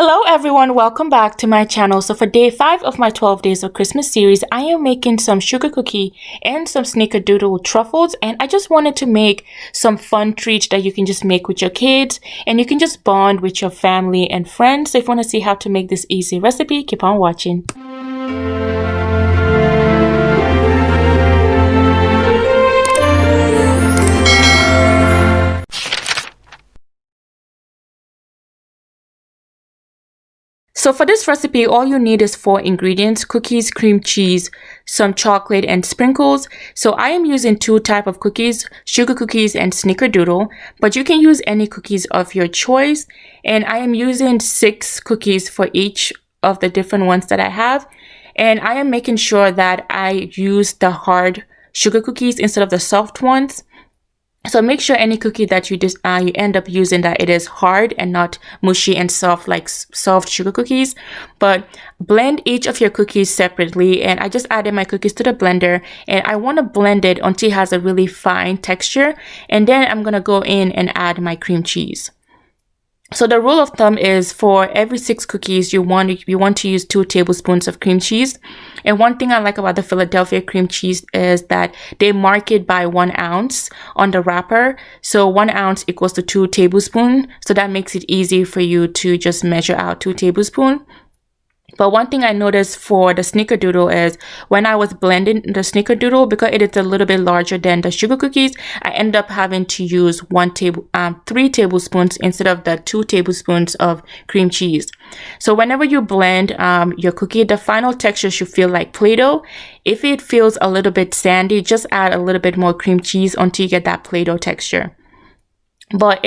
Hello everyone, welcome back to my channel. So for day 5 of my 12 days of Christmas series, I am making some sugar cookie and some snickerdoodle truffles, and I just wanted to make some fun treats that you can just make with your kids and you can just bond with your family and friends. So if you want to see how to make this easy recipe, keep on watching. So for this recipe, all you need is 4 ingredients: cookies, cream cheese, some chocolate, and sprinkles. So I am using 2 types of cookies, sugar cookies and snickerdoodle, but you can use any cookies of your choice. And I am using 6 cookies for each of the different ones that I have. And I am making sure that I use the hard sugar cookies instead of the soft ones. So make sure any cookie that you end up using, that it is hard and not mushy and soft like soft sugar cookies. But blend each of your cookies separately, and I just added my cookies to the blender, and I want to blend it until it has a really fine texture, and then I'm gonna go in and add my cream cheese. So the rule of thumb is for every 6 cookies, you want to use 2 tablespoons of cream cheese. And one thing I like about the Philadelphia cream cheese is that they mark it by 1 ounce on the wrapper. So 1 ounce equals to 2 tablespoons. So that makes it easy for you to just measure out 2 tablespoons. But one thing I noticed for the snickerdoodle is when I was blending the snickerdoodle, because it is a little bit larger than the sugar cookies, I end up having to use 3 tablespoons instead of the 2 tablespoons of cream cheese. So whenever you blend your cookie, the final texture should feel like Play-Doh. If it feels a little bit sandy, just add a little bit more cream cheese until you get that Play-Doh texture. But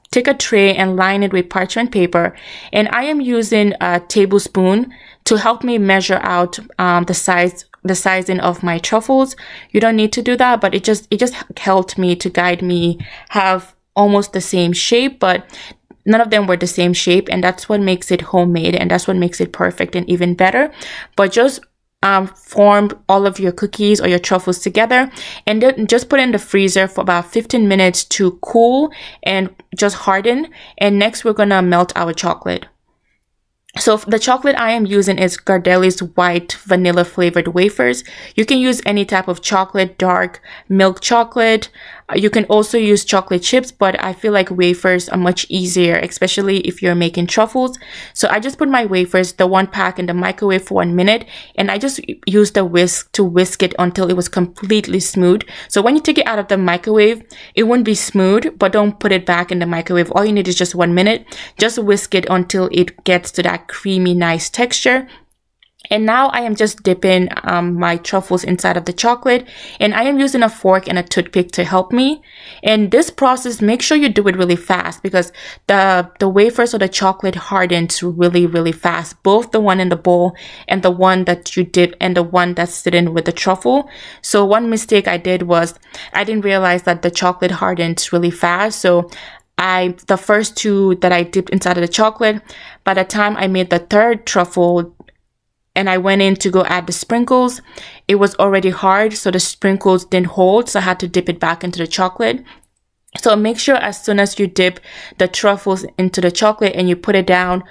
take a tray and line it with parchment paper, and I am using a tablespoon to help me measure out the sizing of my truffles. You don't need to do that, but it just helped me to guide me have almost the same shape, but none of them were the same shape, and that's what makes it homemade, and that's what makes it perfect and even better. But just form all of your cookies or your truffles together, and then just put it in the freezer for about 15 minutes to cool and just harden. And next we're gonna melt our chocolate. So the chocolate I am using is Ghirardelli's white vanilla flavored wafers. You can use any type of chocolate, dark milk chocolate. You can also use chocolate chips, but I feel like wafers are much easier, especially if you're making truffles. So I just put my wafers, the 1 pack, in the microwave for 1 minute, and I just used the whisk to whisk it until it was completely smooth. So when you take it out of the microwave, it won't be smooth, but don't put it back in the microwave. All you need is just 1 minute. Just whisk it until it gets to that creamy, nice texture. And now I am just dipping my truffles inside of the chocolate, and I am using a fork and a toothpick to help me. And this process, make sure you do it really fast, because the wafers or the chocolate hardens really, really fast. Both the one in the bowl and the one that you dip and the one that's sitting with the truffle. So one mistake I did was I didn't realize that the chocolate hardens really fast. So the first 2 that I dipped inside of the chocolate, by the time I made the 3rd truffle and I went in to go add the sprinkles, it was already hard, so the sprinkles didn't hold, so I had to dip it back into the chocolate. So make sure as soon as you dip the truffles into the chocolate and you put it down,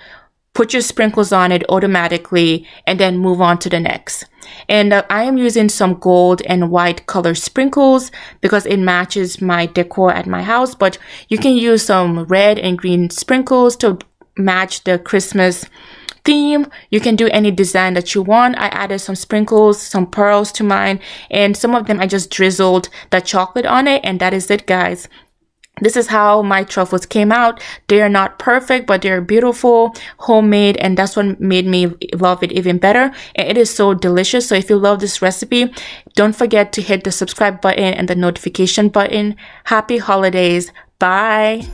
put your sprinkles on it automatically, and then move on to the next. And I am using some gold and white color sprinkles because it matches my decor at my house, but you can use some red and green sprinkles to match the Christmas theme. You can do any design that you want. I added some sprinkles, some pearls to mine, and some of them I just drizzled the chocolate on it, and that is it, guys. This is how my truffles came out. They are not perfect, but they're beautiful, homemade, and that's what made me love it even better. And it is so delicious. So if you love this recipe, don't forget to hit the subscribe button and the notification button. Happy holidays. Bye.